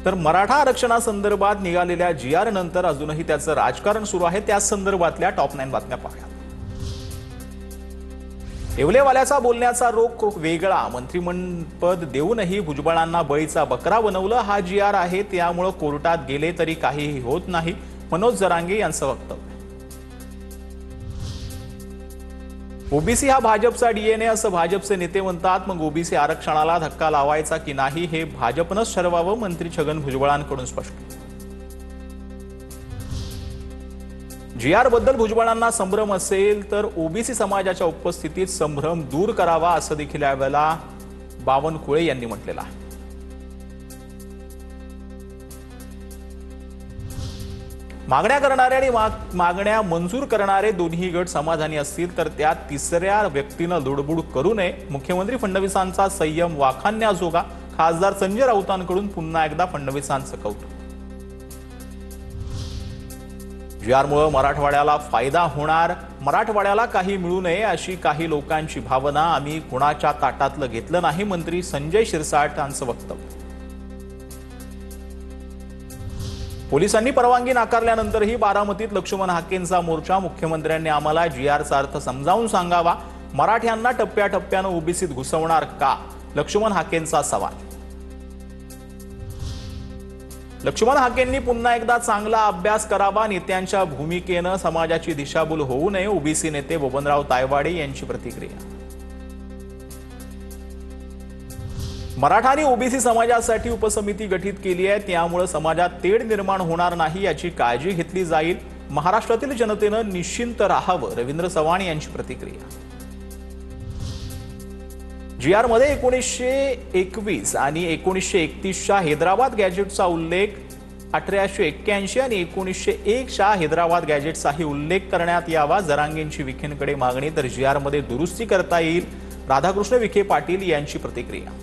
तर मराठा आरक्षणासंदर्भात निघालेल्या GR नंतर अजूनही त्याचं राजकारण सुरू आहे। त्या संदर्भातल्या टॉप 9 बातम्या पाहूया। येवलेवाल्याचा बोलण्याचा रोख वेगळा, मंत्रिमंडळपद देऊनही भुजबळांना बळीचा बकरा बनवलं हा GR आहे, त्यामुळे कोर्टात गेले तरी काहीही होत नाही, मनोज जरांगे यांचं वक्तव्य। ओबीसी हा भाजपचा DNA असं भाजपचे नेते म्हणतात, मग ओबीसी आरक्षणाला धक्का लावायचा की नाही हे भाजपनंच ठरवावं, मंत्री छगन भुजबळांकडून स्पष्ट। GR बद्दल भुजबळांना संभ्रम असेल तर ओबीसी समाजाच्या उपस्थितीत संभ्रम दूर करावा असं देखील यावेळेला बावनकुळे यांनी म्हटलेलं आहे। मागण्या करणारे आणि मागण्या मंजूर करणारे दोन्ही गट समाधानी असतील तर त्यात तिसऱ्या व्यक्तीनं लुडबुड करू नये, मुख्यमंत्री फडणवीसांचा संयम वाखाणण्याजोगा, खासदार संजय राऊतांकडून पुन्हा एकदा फडणवीसांचं कौतुक। GRमुळे मराठवाड्याला फायदा होणार, मराठवाड्याला काही मिळू नये अशी काही लोकांची भावना, आम्ही कुणाच्या ताटातलं घेतलं नाही, मंत्री संजय शिरसाट यांचं वक्तव्य। पोलिसांनी परवानगी नाकारल्यानंतरही बारामतीत लक्ष्मण हाकेंचा मोर्चा, मुख्यमंत्र्यांनी आम्हाला GRचा अर्थ समजावून सांगावा, मराठ्यांना टप्प्याटप्प्यानं ओबीसीत घुसवणार का, लक्ष्मण हाकेंचा सवाल। लक्ष्मण हाकेंनी पुन्हा एकदा चांगला अभ्यास करावा, नेत्यांच्या भूमिकेनं समाजाची दिशाभूल होऊ नये, ओबीसी नेते बबनराव तायवाडे यांची प्रतिक्रिया। मराठा आणि ओबीसी समाजासाठी उपसमिती गठीत केली आहे, त्यामुळे समाजात तेढ निर्माण होणार नाही याची काळजी घेतली जाईल, महाराष्ट्रातील जनतेनं निश्चिंत राहावं, रवींद्र चव्हाण यांची प्रतिक्रिया। GR मध्ये 1921 आणि 1931च्या हैदराबाद गॅजेटचा उल्लेख, 1881 आणि 1901च्या हैदराबाद गॅजेटचाही उल्लेख करण्यात यावा, जरांगेंची विखेंकडे मागणी, तर GR मध्ये दुरुस्ती करता येईल, राधाकृष्ण विखे पाटील यांची प्रतिक्रिया।